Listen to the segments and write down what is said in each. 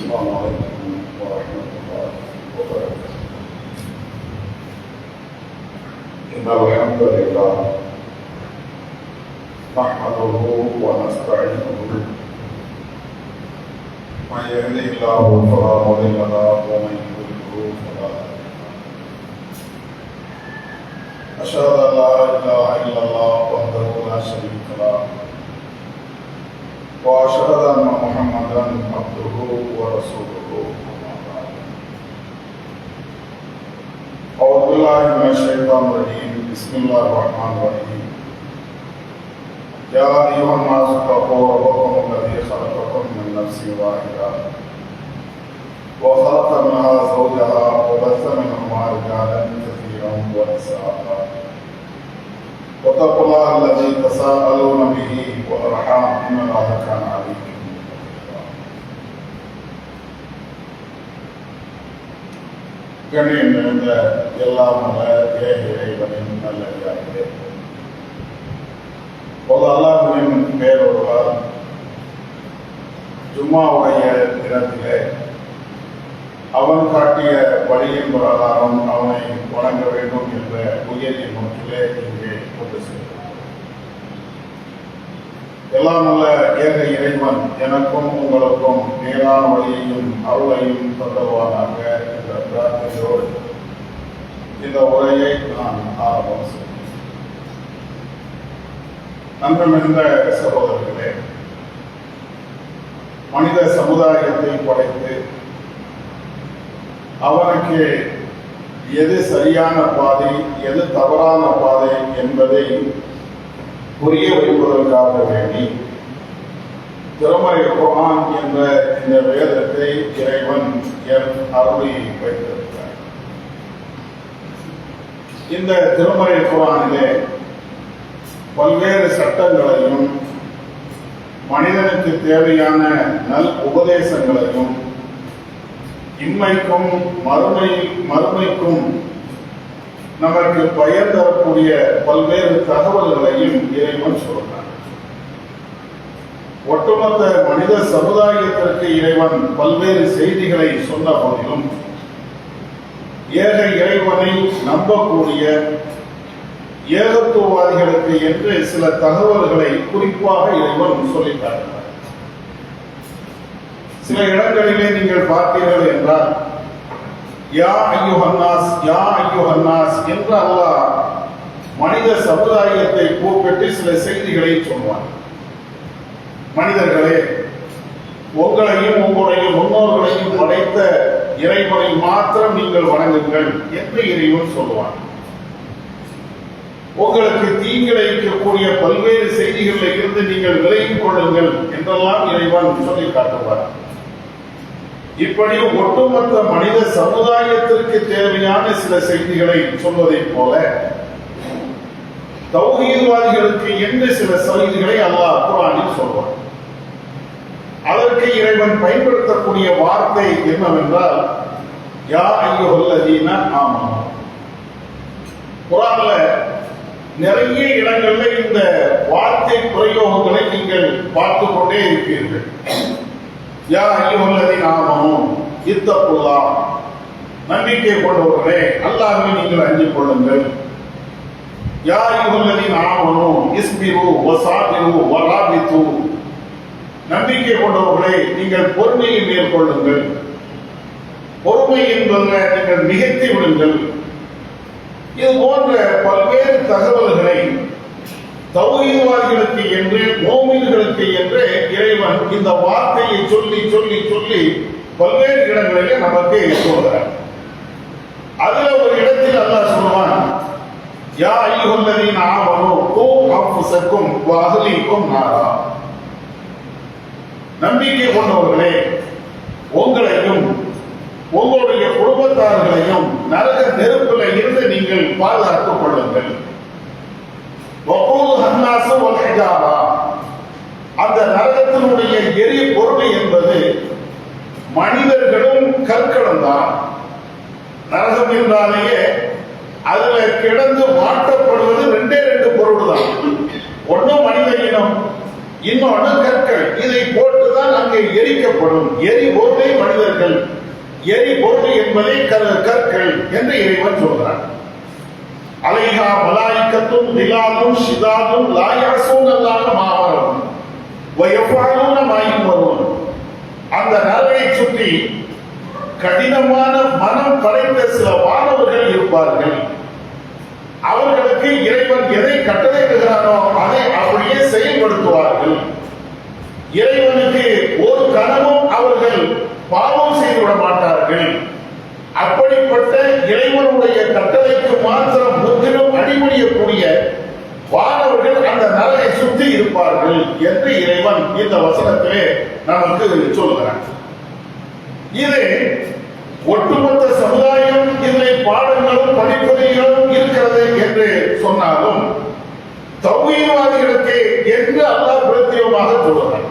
السلام عليكم ورحمة الله وبركاته. إن الحمد لله نحمده ونستعينه من يهده الله فلا مضل له ومن يضلل فلا هادي له. أشهد أن لا إله إلا الله وحده لا شريك له وأشهد أن محمدا عبده ورسوله. أعوذ بالله من الشيطان الرجيم. بسم الله الرحمن الرحيم. يا أيها الناس اتقوا ربكم الذي خلقكم من نفس واحدة وخلق منها زوجها وبث منهما رجالا كثيرا ونساء واتقوا الله الذي تساءلون به والأرحام إن الله كان عليكم رقيبا. கண்ணியம் நிறைந்த எல்லாம் இறைவனின் நல்லடியார்களே, அல்லாஹ்வின் பேரொருளால் ஜும்மாவுடைய தினத்திலே அவன் காட்டிய வழியின் பிரகாரம் அவனை வணங்க வேண்டும் என்ற உயரிய நோக்கிலே இங்கே கொண்டு செல்கிறோம். எல்லாம் உள்ள ஏக இறைவன் எனக்கும் உங்களுக்கும் நேரான வழியையும் அருளையும் தந்தருவானாக என்ற பிரார்த்தனையோடு இந்த உரையை நான் ஆரம்பம் செய்கிறேன். நன்றமிருந்த சகோதரர்களே, மனித சமுதாயத்தை படைத்து அவனுக்கு எது சரியான பாதை எது தவறான பாதை என்பதை புரிய வைப்பதற்காக வேண்டி திருமறை குர்ஆன் என்ற இந்த வேதத்தை இறைவன் அருளி வைத்திருக்கிறார். இந்த திருமறை குர்ஆனிலே பல்வேறு சட்டங்களையும் மனிதனுக்கு தேவையான நல் உபதேசங்களையும் இம்மைக்கும் மறுமைக்கும் நமக்கு பயன் தரக்கூடிய பல்வேறு தகவல்களையும் இறைவன் சொல்றார். ஒட்டுமொத்த மனித சமுதாயத்திற்கு இறைவன் பல்வேறு செய்திகளை சொன்ன போதிலும் ஏக இறைவனை நம்பக்கூடிய ஏகத்துவவாதிகளுக்கு என்று சில தகவல்களை குறிப்பாக இறைவன் சொல்லித்தார்கள். சில இடங்களிலே நீங்கள் பார்த்தீர்கள் என்றால் யா அய்யுஹன்னாஸ் யா அய்யுஹன்னாஸ் என்று அல்லாஹ் மனித சமுதாயத்தை கூப்பிட்டு சில செய்திகளை சொல்வார். மனிதர்களே, உங்களையும் உங்களுடைய முன்னோர்களையும் படைத்த இறைவனை மாத்திரம் நீங்கள் வணங்குங்கள் என்று இறைவன் சொல்வார். உங்களுக்கு தீங்கிழைக்கக்கூடிய பல்வேறு செய்திகளில் இருந்து நீங்கள் விலகிக் கொள்ளுங்கள் என்றெல்லாம் இறைவன் சொல்லி காட்டுவார். இப்படி ஒட்டுமொத்த மனித சமுதாயத்திற்கு தேவையான சில செய்திகளை சொல்வதைப் போல தௌஹீத்வாதிகளுக்கு என்று சில செய்திகளை அல்லாஹ் குர்ஆனில் சொல்வார். அதற்கு இறைவன் பயன்படுத்தக்கூடிய வார்த்தை என்னவென்றால் யா அய்யுஹல்லதீன ஆமனூ. குர்ஆன்ல நிறைய இடங்கள்ல இந்த வார்த்தை பிரயோகங்களை நீங்கள் பார்த்து கொண்டே இருப்பீர்கள். யா அய்யுஹல்லதீன ஆமனூ இத்தகுல்லாஹ், நம்பிக்கை கொண்டவர்களே அல்லாஹ்வை நீங்கள் அஞ்சிக் கொள்ளுங்கள். யா அய்யுஹல்லதீன ஆமனூ இஸ்பிரு வஸாபிரு வராபிது, நம்பிக்கை கொண்டவர்களே நீங்கள் பொறுமையை மேற்கொள்ளுங்கள். பொறுமை என்பதை நீங்கள் மிகைத்து விடுங்கள். இது போன்ற பல்வேறு தகவல்களை தௌஹீத்வாதிகளுக்கு என்று மோமின்களுக்கு என்று இறைவன் இந்த வார்த்தையை சொல்லி சொல்லி சொல்லி பல்வேறு இடங்களிலே நமக்கு சொல்கிறார். அதுல ஒரு இடத்தில் அல்லாஹ் சொல்வான் யா அய்யுஹல்லதீன ஆமனூ கூ அன்ஃபுஸக்கும் வ அஹ்லீக்கும் நாரா, நம்பிக்கை கொண்டவர்களே உங்களையும் உங்களுடைய குடும்பத்தார்களையும் நரக நெருப்புல இருந்து நீங்கள் பாதுகாத்துக் கொள்ளுங்கள். அந்த நரகத்தினுடைய எரிய பொறுமை என்பது மனிதர்களும் கற்களும் தான். நரகம் என்றாலேயே அதுல கிடந்து மாற்றப்படுவது ரெண்டு பொருள் தான். ஒன்னும் மனித இனம், இன்னொன்று கற்கள். இதை போட்டுதான் தான் அங்கே எரிக்கப்படும். எரிபொருளை மனிதர்கள், எரிபொருள் என்பதை கற்கள் என்று இறைவன் சொல்கிறார். அலைஹா மலாயிகத்தும் திலாலும் ஷிதாலும் லா யஸூனல்லாஹ மா அமரஹும் வ யஃஅலூன மா யுமரூன். அந்த நரகை சுற்றி கடினமான மனம் படைத்த சில வானவர்கள் இருப்பார்கள். அவர்களுக்கு இறைவன் எதை கட்டளையிடுகிறானோ அதை அப்படியே செயல்படுத்துவார்கள். இறைவனுக்கு ஒரு கணமும் அவர்கள் பாவம் செய்துவிட மாட்டார்கள். அப்படிப்பட்ட இறைவனுடைய கட்டளைக்கு மாத்திரம் முற்றிலும் அடிபணியக்கூடிய வானவர்கள் அந்த நரகை சுற்றி இருப்பார்கள் என்று இறைவன் இந்த வசனத்திலே நமக்கு சொல்கிறார். இது ஒட்டுமொத்த சமுதாயம் இதில் பாடங்களும் படிப்பதிலும் இருக்கிறது என்று சொன்னாலும் தௌஹீத்வாதிகளுக்கு என்று அல்லாஹ் பிரத்யேகமாக சொல்கிறார்.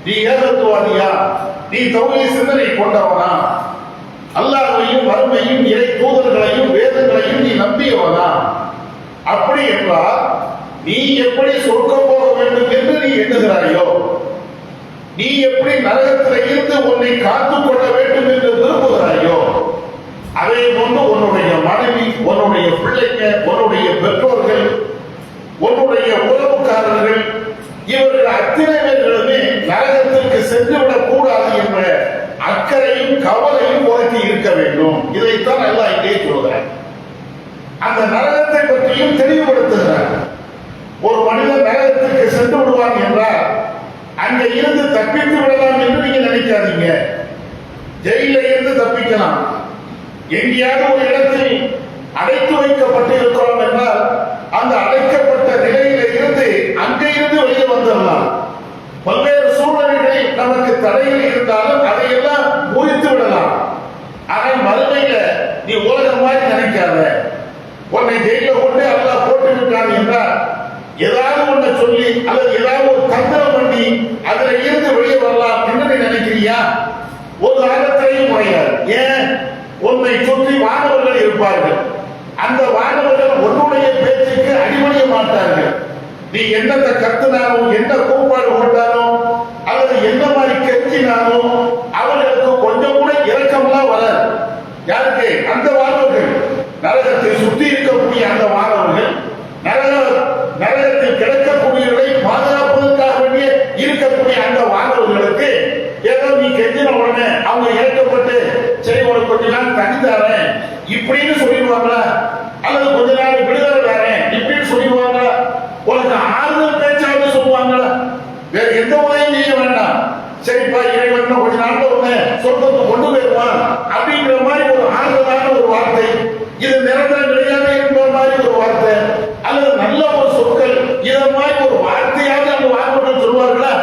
நீ ஏகத்துவாதியா, நீ தௌஹீத் சிந்தனை கொண்டவனா, அல்லாஹ்வையும் மறுமையும் இறை தூதர்களையும் வேதங்களையும் நீ நம்பியவனா? அப்படி என்றால் நீ எப்படி சொர்க்கம் போக வேண்டும் என்று நீ எண்ணுகிறாயோ, நீ எப்படி நரகத்தில் இருந்து உன்னை காத்துக் கொள்ள வேண்டும் என்று விரும்புகிறாயோ, அதே போன்று உன்னுடைய மனைவி, உன்னுடைய பிள்ளைங்க, உன்னுடைய பெற்றோர்கள், உன்னுடைய உறவுக்காரர்கள், இவர்கள் அத்தனை பேர்களுமே நரகத்திற்கு சென்றுவிடக் கூடாது என்ற அக்கறையும் கவலையும் உனக்கு இருக்க வேண்டும். இதைத்தான் அல்லாஹ் இங்கே சொல்கிறார். அந்த நரகத்தை பற்றியும் தெளிவுபடுத்துகிறார். ஒரு மனிதன் நரகத்திற்கு சென்று விடுவான் என்றால் அங்க இருந்து தப்பித்து விடலாம் என்று நீங்க நினைக்காதீங்க. ஜெயில இருந்து தப்பிக்கலாம். எங்கேயாவது ஒரு இடத்தில் அடைத்து வைக்கப்பட்டு இருக்கிறோம் என்றால் அந்த அடைக்கப்பட்ட நிலையில இருந்து அங்கே இருந்து வெளியே வந்துடலாம். பல்வேறு சூழ்நிலைகளில் நமக்கு தடைகள் இருந்தாலும் அதையெல்லாம் முறித்து விடலாம். ஆனால் மறுமையில நீ உலகம் மாதிரி நினைக்காத. உன்னை ஜெயில கொண்டு அல்லாஹ் போட்டு விட்டான் என்றால் ஏதாவது ஒன்றை சொல்லி அல்லது ஏதாவது ஒரு தந்திரம் பண்ணி அதுல இருந்து வெளியே வரலாம் என்று நீ நினைக்கிறியா? ஒரு காலத்திலையும் முறையாது. ஏன்? உன்னை சுற்றி வானவர்கள் இருப்பார்கள். அந்த வானவர்கள் உன்னுடைய பேச்சுக்கு அடிபணிய மாட்டார்கள். நீ என்னத்தை கத்துனாலும், என்ன கூப்பாடு போட்டாலும், அல்லது என்ன மாதிரி கெஞ்சினாலும் அவர்களுக்கு கொஞ்சம் கூட இரக்கம்லாம் வராது. யாருக்கு? அந்த வானவர்கள், நரகத்தை சுற்றி இருக்கக்கூடிய அந்த வானவர்கள், நரகத்தில் கிடக்கக்கூடியவர்களை பாதுகாப்பதற்காக வேண்டிய இருக்கக்கூடிய அந்த வானவர்களுக்கு ஏதோ நீ கெஞ்சின உடனே அவங்க இறக்கப்பட்டு சரி உனக்கு கொஞ்ச நாள் தனித்தாரேன் இப்படின்னு சொல்லிடுவாங்களா? அல்லது கொஞ்ச நாள் விடுதலை தாரேன் இப்படின்னு சொல்லிடுவாங்களா? உனக்கு ஆறுதல் பேச்சாவது சொல்லுவாங்களா? வேற எந்த உதவியும் செய்ய வேண்டாம். சரிப்பா இறைவன் கொஞ்ச நாள் உடனே சொர்க்கத்தை கொண்டு போயிருவான் அப்படிங்கிற மாதிரி ஒரு ஆறுதலான ஒரு வார்த்தை, இது நிரந்தர நிலையாக இருக்கிற மாதிரி ஒரு வார்த்தை, அல்லது நல்ல ஒரு சொற்கள், இதை மாதிரி ஒரு வார்த்தையாக அந்த வார்த்தைகள் சொல்வார்களா?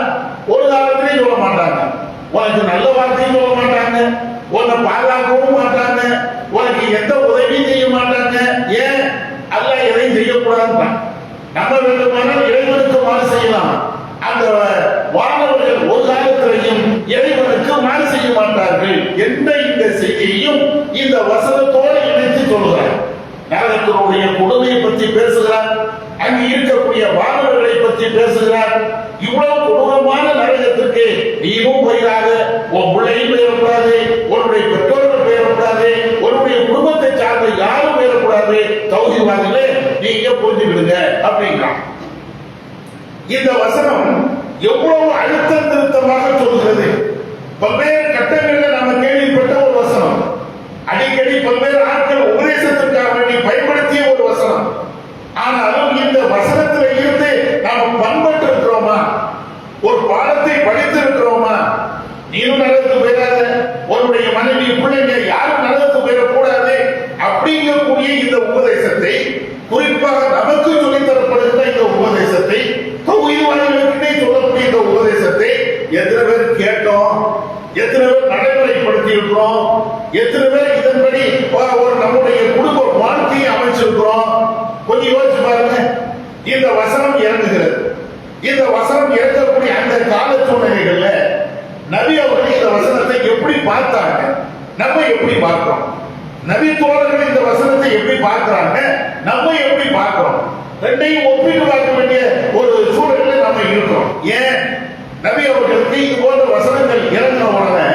ஒரு காலத்திலேயும் சொல்ல மாட்டாங்க. உனக்கு நல்ல வார்த்தையும் சொல்ல மாட்டாங்க, உன்னை பாதுகாக்கவும் மாட்டாங்க, உனக்கு எந்த உதவியும் செய்ய மாட்டாங்க. ஏன்? அல்லாஹ் எதையும் செய்யக்கூடாதுதான். நம்ம வேண்டுமானால் இறைவனுக்கு மாறு செய்யலாம். அந்த வானவர்கள் ஒரு காலத்திலையும் இறைவனுக்கு மாறு செய்ய மாட்டார்கள் என்ற இந்த செய்தியையும் இந்த வசனத்தோடு இணைத்து சொல்கிறார். நரகத்தினுடைய கொடுமையை பற்றி பேசுகிறார். அங்கு இருக்கக்கூடிய வானவர்களை பற்றி பேசுகிறார். இவ்வளவு கொடூரமான நரகத்திற்கு நீயும் போயிடாத, உன் பிள்ளையும் பெயரக்கூடாது, உன்னுடைய பெற்றோர்கள் பெயரக்கூடாது, உன்னுடைய குடும்பத்தை சார்ந்த யாரும் பெயரக்கூடாது. தௌஹீத்வாதிகளே நீங்க புரிஞ்சுக்கிடுங்க அப்படிங்கிறான். இந்த வசனம் எவ்வளவு அழுத்தம் திருத்தமாக சொல்கிறது. பல்வேறு கட்டங்களில் நாம கேள்விப்பட்ட ஒரு வசனம், அடிக்கடி பல்வேறு ஆட்கள் உபதேசத்திற்காக வேண்டி பயன்படுத்திய ஒரு வசனம். ஆனாலும் இந்த வசனத்தில் இருந்து நாம் பண்பட்டு இருக்கிறோமா? ஒரு பாடத்தை படித்து இருக்கிறோமா? நீயும் நரகத்துக்கு போயிடாத, உன்னுடைய மனைவி பிள்ளைங்க யாரும் நரகத்துக்கு போயிடக்கூடாது அப்படிங்கக்கூடிய இந்த உபதேசத்தை, குறிப்பாக நமக்கு சொல்லித் தரப்படுகிற இந்த உபதேசத்தை, தௌஹீத்வாதிகளுக்கு சொல்லக்கூடிய இந்த உபதேசத்தை எத்தனை பேர் கேட்டோம்? எத்தனை பேர் நடைமுறைப்படுத்தி இருக்கிறோம்? எத்தனை பேர் இதன்படி ஒரு நம்முடைய குடும்ப வாழ்க்கையை அமைச்சிருக்கிறோம்? கொஞ்சம் யோசிச்சு பாருங்க. இந்த வசனம் இறங்குகிறது. இந்த வசனம் இறங்கக்கூடிய அந்த கால சூழ்நிலைகள்ல நபி அவர்கள் இந்த வசனத்தை எப்படி பார்த்தாங்க, நம்ம எப்படி பார்க்கிறோம்? நபி தோழர்கள் இந்த வசனத்தை எப்படி பார்க்கிறாங்க, நம்ம எப்படி பார்க்கிறோம்? ரெண்டையும் ஒப்பிட்டு பார்க்க வேண்டிய ஒரு சூழலில் நம்ம இருக்கிறோம். ஏன்? நபி அவர்களுக்கு இது போன்ற வசனங்கள் இறங்கின உடனே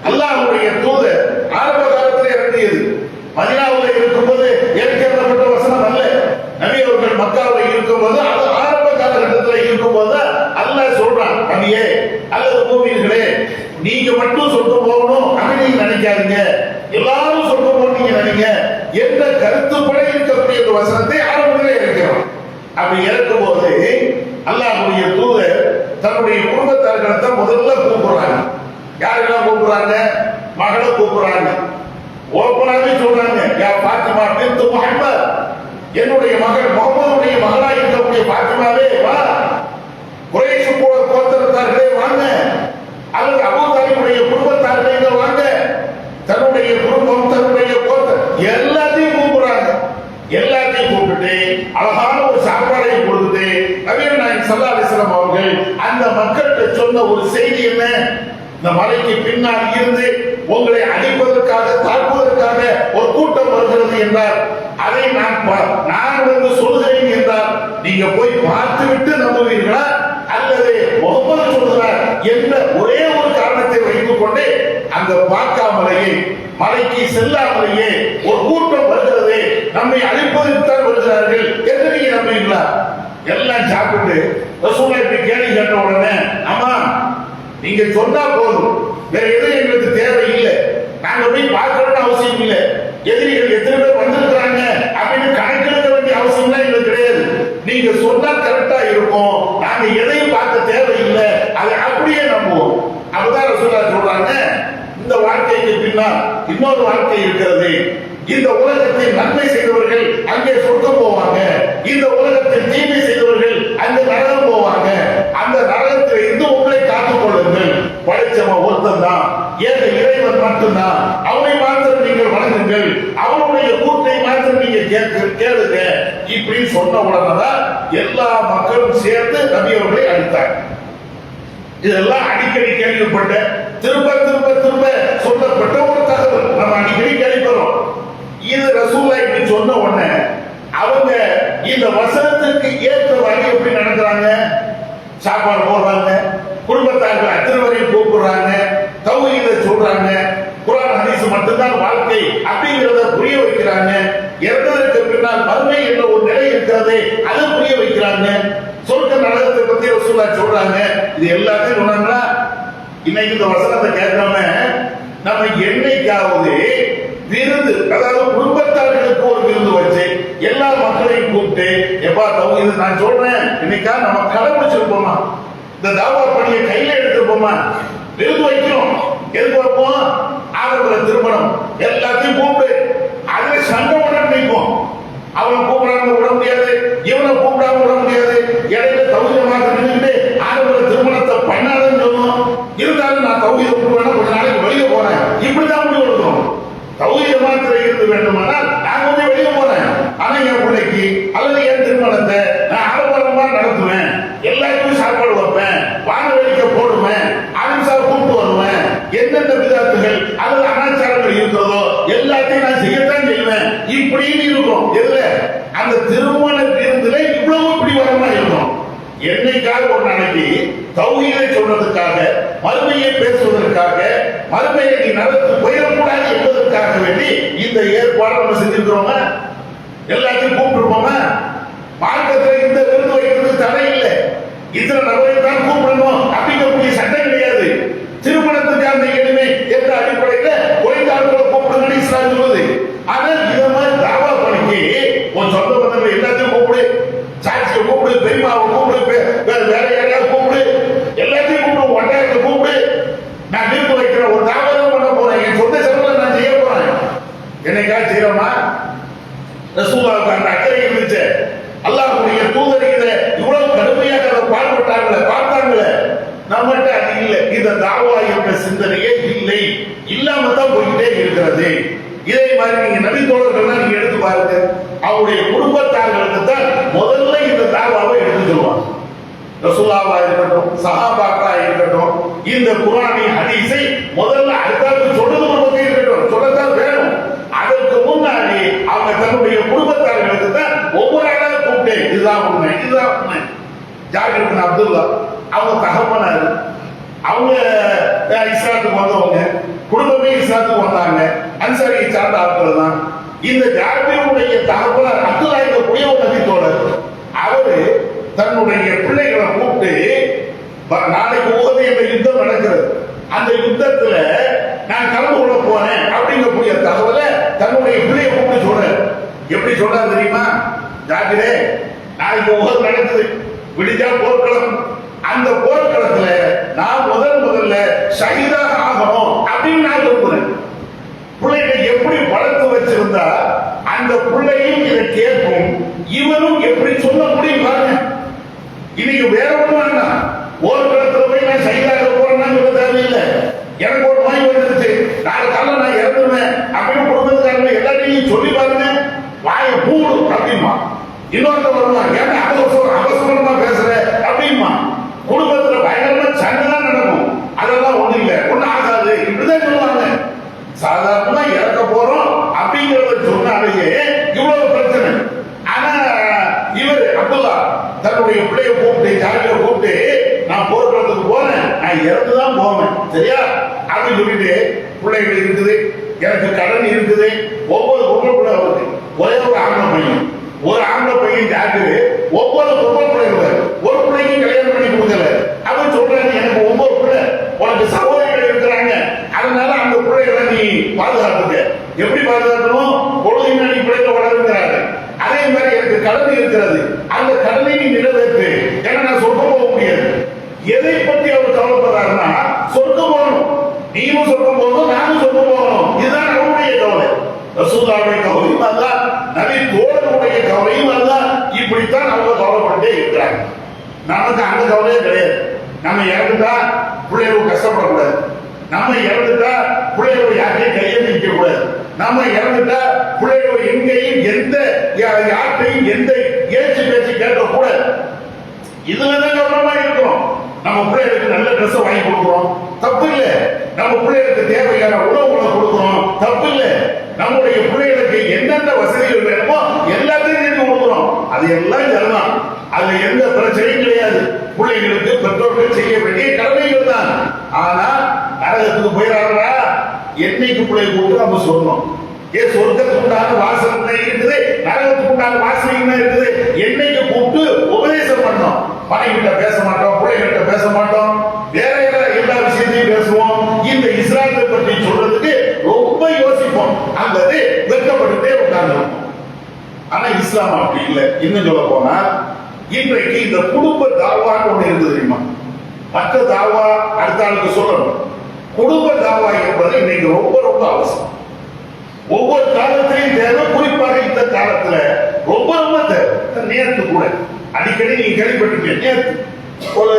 அல்லாஹ்வுடைய தூதர் ஆரம்ப காலத்தில் இறங்கியது. மதீனாவில் இருக்கும்போது ஏற்கப்பட்ட வசனம் அல்ல. நபி அவர்கள் மக்காவில் இருக்கும்போது அது ஆரம்ப காலகட்டத்தில் இருக்கும்போது அல்லாஹ் சொல்றான், நபியே அல்லது மூமின்களே, நீங்க மட்டும் சொர்க்கம் போகணும் அப்படின்னு நீங்க நினைக்காதீங்க, எல்லாரும் சொர்க்கம் போகணும் நீங்க நினைங்க என்ற கருத்துப்பட இருக்கக்கூடிய ஒரு வசனத்தை ஆரம்பத்தில் இறக்கிறோம். அப்படி இறக்கும் போது அல்லாஹ்வுடைய தூதர் தன்னுடைய குடும்பத்தார்களை தான் முதல்ல கூப்பிடுறாங்க. யாரெல்லாம் கூப்பிடுறாங்க? மகளை கூப்பிடுறாங்க. ஓப்பனாவே சொல்றாங்க, யா பாத்திமா பின்த் முஹம்மத், என்னுடைய மகள் முகமதுடைய மகளாக இருக்கக்கூடிய பாத்திமாவே வா, குறைஷ் கோத்திரத்தார்களே வாங்க, அல்லது அபூ தாலிபுடைய குடும்பத்தார்களே வாங்க, தன்னுடைய குடும்பம் தன்னுடைய கோத்திரம் எல்லாத்தையும் கூப்பிடுறாங்க. எல்லாத்தையும் கூப்பிட்டு அழகான ஒரு சாப்பாடை கொடுத்து நபிகள் நாயகம் ஸல்லல்லாஹு அலைஹி வஸல்லம் அவர்கள் அந்த மக்களுக்கு சொன்ன ஒரு செய்தி என்ன? இந்த மலைக்கு பின்னால் இருந்து உங்களை அழிப்பதற்காக தாக்குவதற்காக ஒரு கூட்டம் வருகிறது என்றார். அதை நான் வந்து சொல்கிறேன் என்றால் நீங்க போய் பார்த்து விட்டு நம்புவீர்களா அல்லது முகமது சொல்கிறார் என்ற ஒரே ஒரு காரணத்தை வைத்துக் கொண்டு அங்க பார்க்காமலேயே மலைக்கு செல்லாமலேயே ஒரு கூட்டம் வருகிறது, நம்மை அழிப்பதற்குத்தான் வருகிறார்கள் என்று நீங்க நம்புவீங்களா? எல்லாம் சாப்பிட்டு ரசூலை கேள்வி கேட்ட உடனே, ஆமா நீங்க சொன்னா போதும், வேற எதுவும் எங்களுக்கு தேவை இல்லை, நாங்க போய் பார்க்கணும்னு அவசியம் இல்லை, எதிரிகள் எத்தனை பேர் வந்திருக்கிறாங்க அப்படின்னு கணக்கெடுக்க வேண்டிய அவசியம் எங்களுக்கு கிடையாது, நீங்க சொன்னா கரெக்டா இருக்கும், நாங்க எதையும் பார்க்க தேவையில்லை, அதை அப்படியே நம்புவோம். அப்பதான் ரசூலா சொல்றாங்க, இந்த வாழ்க்கைக்கு பின்னால் இன்னொரு வாழ்க்கை இருக்கிறது, இந்த உலகத்தில் நன்மை செய்தவர்கள் அங்கே சொர்க்கம் போவாங்க, இந்த உலகத்தில் தீமை செய்தவர்கள் அங்கே நரகம் போவாங்க, அந்த நரகத்தில் இருந்து உங்களை காத்துக் கொள்ளுங்கள், படைச்சவன் ஒருத்தன் தான், ஏக இறைவன் மட்டும்தான், அவனை மாத்திரம் நீங்கள் வணங்குங்கள், அவனுடைய கூட்டை மாத்திரம் நீங்க கேளுங்க இப்படின்னு சொன்ன உடனேதான் எல்லா மக்களும் சேர்ந்து நபி அவர்களை அழித்தாங்க. இதெல்லாம் அடிக்கடி கேள்விப்பட்ட திரும்ப திரும்ப திரும்ப சொல்லப்பட்ட ஒரு தகவல், நம்ம அடிக்கடி கேள்விப்படுறோம். இது ரசூலா இப்படி சொன்ன உடனே அவங்க இந்த வசனத்திற்கு ஏற்ற வழி எப்படி நடக்கிறாங்க? சாப்பாடு போடுறாங்க, குடும்பத்தார்கள் அத்தனை வரையும் கூப்பிடுறாங்க, தௌஹீதை சொல்றாங்க, குர்ஆன் ஹதீஸ் மட்டும்தான் வாழ்க்கை அப்படிங்கிறத புரிய வைக்கிறாங்க, இறந்ததற்கு பின்னால் மறுமை என்ற ஒரு நிலை இருக்கிறது அதை புரிய வைக்கிறாங்க, சொர்க்க நரகத்தை பத்தி ரசூலா சொல்றாங்க. இது எல்லாத்தையும் சொன்னாங்களா? இன்னைக்கு இந்த வசனத்தை கேட்காம நம்ம என்னைக்காவது விருந்து, அதாவது குடும்பத்தார்களுக்கு ஒரு விருந்து வச்சு எல்லா மக்களையும் கூப்பிட்டு எப்பா தௌஹீத் நான் சொல்றேன் இன்னைக்கா நம்ம கடைபிடிச்சிருப்போமா? இந்த தாவா பணியை கையில எடுத்துருப்போமா? விருந்து வைக்கிறோம், எதுக்கு வைப்போம்? ஆரம்பர திருமணம் எல்லாத்தையும் கூப்பிட்டு அதுல சண்டை உடனே நிற்போம். அவனை கூப்பிடாம விட முடியாது, இவனை கூப்பிடாம விட முடியாது, இடையில தௌஹீத் மாத்திரம் நின்றுட்டு ஆரம்பர திருமணத்தை பண்ணாதுன்னு சொல்லணும். இருந்தாலும் நான் தௌஹீத் விட்டுவேன்னா கொஞ்ச நாளைக்கு வெளியே போறேன், இப்படிதான் முடிவு எடுக்கணும். தௌஹீத் மாத்திரம் இருந்து வேண்டுமானால் நான் கொஞ்சம் வெளியே போறேன், ஆனா என் பிள்ளைக்கு அல்லது என் திருமணத்தை நான் ஆடம்பரமா நடத்துவேன், எல்லாருக்கும் சாப்பாடு வைப்பேன், வான வேடிக்கை போடுவேன், அனுசா கூப்பிட்டு வருவேன், எந்தெந்த விதத்துகள் அல்லது அனாச்சாரங்கள் இருக்கிறதோ எல்லாத்தையும் நான் செய்யத்தான் செய்வேன் இப்படின்னு இருக்கும். எதுல? அந்த திருமண விருந்துல இவ்வளவு பிடிவாதமா இருக்கும். என்னைக்காவது ஒரு நாளைக்கு தௌஹீதை சொல்றதுக்காக, மறுமையை பேசுவதற்காக, மறுமையை நீ நடத்து போயிடக்கூடாது என்பதற்காக வேண்டி இந்த ஏற்பாடு நம்ம செஞ்சிருக்கிறோமா? எல்லாத்தையும் கூப்பிட்டுருப்போமா? மார்க்கத்தில் இந்த விருந்து வைக்கிறது தடை இல்லை, இத்தனை நபரை தான் கூப்பிடணும் அப்படிங்கக்கூடிய சட்டம் கிடையாது. திருமணத்துக்கான எளிமை என்ற அடிப்படையில் குறைந்தார்களை கூப்பிடுங்கன்னு இஸ்லாம் சொல்லுது. ஆனால் இதை மாதிரி தாவா பணிக்கு உன் சொந்த பந்தங்களை எல்லாத்தையும் கூப்பிடு, சாட்சியை கூப்பிடு, பெரியமாவை கூப்பிடு, வேற யாரையாவது கூப்பிடு, எல்லாத்தையும் கூப்பிடு, ஒன்றாயிரத்தை கூப்பிடு, நான் விருந்து வைக்கிறேன், ஒரு தாவரம் பண்ண போறேன், என் சொந்த செலவுல நான் செய்ய போறேன். என்னைக்கா செய்யறோமா? ரசூலுல்லாஹ்வுக்கு அந்த அக்கறை இருந்துச்சு. அல்லாஹ்வுடைய தூதர் இதை இவ்வளவு கடுமையாக அதை பாடுபட்டாங்களே, பார்த்தாங்களே. நம்மகிட்ட அது இல்லை, இந்த தாவா என்ற சிந்தனையே இல்லை, இல்லாம தான் போய்கிட்டே இருக்கிறது. இதே மாதிரி நீங்க நபி தோழர்கள்லாம் நீங்க எடுத்து பாருங்க, அவருடைய குடும்பத்தார்களுக்கு தான் முதல்ல இந்த தாவாவை எடுத்து சொல்லுவாங்க. ரசூலுல்லாஹா இருக்கட்டும், சஹாபாக்களா இருக்கட்டும், இந்த குர்ஆனி ஹதீஸை முதல்ல அடுத்தது சொல்றது ஒரு பக்கம் இருக்கட்டும், சொல்லத்தான் வேணும். அதற்கு முன்னாடி அவங்க தன்னுடைய குடும்பத்தார்களுக்கு தான் ஒவ்வொரு ஆளாக கூப்பிட்டு இதுதான் உண்மை, இதுதான் உண்மை. ஜாபிர் பின் அப்துல்லா அவங்க தகப்பனார், அவங்க இஸ்லாத்துக்கு வந்தவங்க, குடும்பமே இஸ்லாத்துக்கு வந்தாங்க, அன்சாரியை சார்ந்த ஆட்கள் தான். இந்த ஜாபிருடைய தகப்பனார் அப்துல்லா இருக்கக்கூடிய ஒரு நபி தோழர், அவரு தன்னுடைய பிள்ளைகளை கூப்பிட்டு, நாளைக்கு உஹது என்ற யுத்தம் நடக்கிறது, அந்த யுத்தத்துல நான் கலந்து கொள்ள போறேன் அப்படிங்கக்கூடிய தகவலை தன்னுடைய பிள்ளையை கூப்பிட்டு சொல்றேன். எப்படி சொல்றாரு தெரியுமா? ஜாகிரே, நாளைக்கு உஹது நடக்குது, விடிஞ்சா போர்க்களம், அந்த போர்க்களத்துல நான் முதல்ல ஷஹீதாக ஆகணும் அப்படின்னு நான் விரும்புறேன். பிள்ளைகளை எப்படி வளர்த்து வச்சிருந்தா அந்த பிள்ளையும் இதை கேட்கும், இவனும் எப்படி சொல்ல முடியும் பாருங்க. இன்னைக்கு வேற ஒண்ணும் வேண்டாம், போர்க்களத்துல போய் நான் ஷஹீதாக போறேன்னா சொல்ல தேவையில்லை. எனக்கு ஒரு நோய் வந்துருச்சு, நாலு காலம் நான் இறந்துருவேன் அப்படின்னு குடும்பத்துக்காரங்க எல்லாத்தையும் சொல்லி பாருங்க, வாயை பூடு அப்படிமா. இன்னொருத்த வருவான், ஏன்னா அவசரமா பேசுற அப்படிமா. குடும்பத்துல பயங்கரமா சண்டை தான் நடக்கும், அதெல்லாம் ஒண்ணு இல்லை, ஒண்ணு ஆகாது, இப்படிதான் சொல்லுவாங்க. சாதாரணமா இறக்க போறோம் அப்படிங்கறத சொன்னாலேயே இவ்வளவு பிரச்சனை. ஆனா இவர் அப்துல்லா தன்னுடைய பிள்ளைய கூப்பிட்டு, ஜாகிர கூப்பிட்டு, நான் போர்க்களத்துக்கு போறேன், நான் இறந்துதான் போவேன், சரியா அப்படின்னு சொல்லிட்டு, பிள்ளைகள் இருக்குது, எனக்கு கடன் இருக்குது, ஒவ்வொரு பொம்பளை பிள்ளை வருது, ஒரே ஒரு ஆம்பளை பையன், ஒரு ஆம்பளை பையன் ஜாகிரு, ஒவ்வொரு பொம்பளை பிள்ளைகள், ஒரு பிள்ளைக்கு கல்யாணம் பண்ணி கொடுக்கல. அவன் சொல்றாங்க, எனக்கு ஒவ்வொரு பிள்ளை, உனக்கு சகோதரிகள் இருக்கிறாங்க, அதனால அந்த பிள்ளைகளை நீ பாதுகாத்துக்க. எப்படி பாதுகாக்கணும்? பொழுதுமே நீ பிள்ளைகளை வளர்க்கிறாரு. அதே மாதிரி எனக்கு கடன் இருக்கிறது, அந்த கடனை நீ நிறைவேற்று, ஏன்னா நான் சொர்க்கம் போக முடியாது. எதை பற்றி அவர் கவலைப்படுறாருன்னா, சொர்க்கம் போகணும், நீயும் சொர்க்கம் போகணும், நானும் சொர்க்கம் போகணும், இதுதான் நம்முடைய கவலை. ரசூலுல்லாஹ்வுடைய கவலையும் அதுதான், நபி தோழருடைய கவலையும் அதுதான். இப்படித்தான் அவங்க கவலைப்பட்டே இருக்கிறாங்க. நமக்கு அந்த கவலையே கிடையாது. நம்ம இறந்துட்டா பிள்ளைகளுக்கு கஷ்டப்படக்கூடாது, நம்ம இறந்துட்டா பிள்ளைகள் யார்ட்டையும் கையெழுந்திக்க கூடாது, நம்ம இறந்துட்டா பிள்ளைகள் எங்கேயும் எந்த யார்ட்டையும் எந்த ஏச்சு பேச்சு கேட்கக்கூடாது. இதுலதான் கவனமா இருக்கிறோம். நம்ம பிள்ளைகளுக்கு நல்ல ட்ரெஸ் வாங்கி கொடுக்கிறோம், தப்பு இல்லை. நம்ம பிள்ளைகளுக்கு தேவையான உணவுகளை கொடுக்கிறோம், தப்பு இல்லை. நம்முடைய பிள்ளைகளுக்கு என்னென்ன வசதிகள் வேணுமோ எல்லாத்தையும் செஞ்சு கொடுக்கிறோம், அது எல்லாம் சரிதான். அதுல எந்த பிரச்சனையும் கிடையாது. பிள்ளைகளுக்கு பெற்றோர்கள் செய்ய வேண்டிய கடமைகள் தான். ஆனா நரகத்துக்கு போயிடாரா, என்னைக்கு பிள்ளை கூட்டு நம்ம சொல்லணும், ஏன் சொர்க்கத்துக்கு உண்டான வாசனை இருக்குது, நரகத்துக்கு உண்டான வாசனை இருக்குது, என்னைக்கு கூப்பிட்டு உபதேசம் பண்ணோம். மனைவிட்ட பேச மாட்டோம், பிள்ளைகிட்ட பேச மாட்டோம், வேற எல்லா விஷயத்தையும் பேசுவோம். இந்த இஸ்லாத்தை பற்றி சொல்றதுக்கு ரொம்ப யோசிப்போம், அல்லது வெட்கப்பட்டுட்டே உட்கார்ந்துருப்போம். ஆனா இஸ்லாம் அப்படி இல்லை. இன்னும் சொல்ல போனா, இன்றைக்கு இந்த குடும்ப தாவான்னு ஒண்ணு இருக்குது தெரியுமா? மற்ற தாவா அடுத்த ஆளுக்கு சொல்லணும், குடும்ப தாவா என்பது இன்னைக்கு ரொம்ப ரொம்ப அவசியம். ஒவ்வொரு காலத்திலையும் தேவை, குறிப்பாக இந்த காலத்துல ரொம்ப ரொம்ப தேவை. நேற்று கூட அடிக்கடி நீங்க கேள்விப்பட்டிருக்கீங்க, நேற்று ஒரு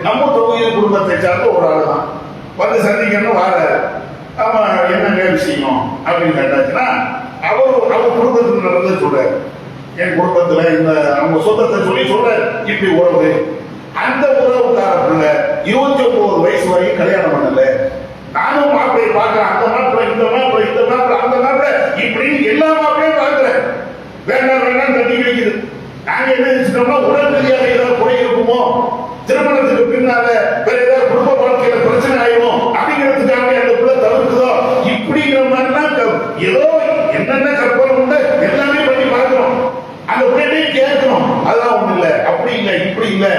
நம்ம தொகுதியின் குடும்பத்தை சார்ந்த ஒரு ஆள் தான் வந்து சந்திக்கணும் வாராரு. ஆமா, என்னங்க விஷயம் அப்படின்னு கேட்டாச்சுன்னா, அவர் குடும்பத்தில் நடந்து சொல்றாரு, என் குடும்பத்துல இந்த அவங்க சொந்தத்தை சொல்லி சொல்றாரு, இப்படி உறவு, அந்த உறவுக்காரத்துல 29 வயசு வரைக்கும் கல்யாணம் பண்ணல, நானும் மாப்பிள்ளை பார்க்கிறேன், அந்த மாப்பிள்ளை இந்த மாப்பிள்ளை இந்த மாப்பிள்ளை அந்த மாப்பிள்ளை இப்படின்னு எல்லா மாப்பிள்ளையும் பார்க்கிறேன், வேண்டாம் வேண்டாம் தட்டி வைக்குது. நாங்க என்ன நினைச்சிட்டோம்னா, உடல் ரீதியாக ஏதாவது குறை இருக்குமோ, திருமணத்துக்கு பின்னால வேற ஏதாவது குடும்ப வாழ்க்கையில பிரச்சனை ஆயிடும் அப்படிங்கிறதுக்காக அந்த பிள்ளை தவிர்க்குதோ, இப்படிங்கிற மாதிரிலாம் ஏதோ என்னென்ன கற்பனை உண்டு எல்லாமே பண்ணி பார்க்கிறோம். அந்த பிள்ளையும் கேட்கணும், அதெல்லாம் ஒண்ணு இல்லை, அப்படி இல்லை இப்படி இல்லை,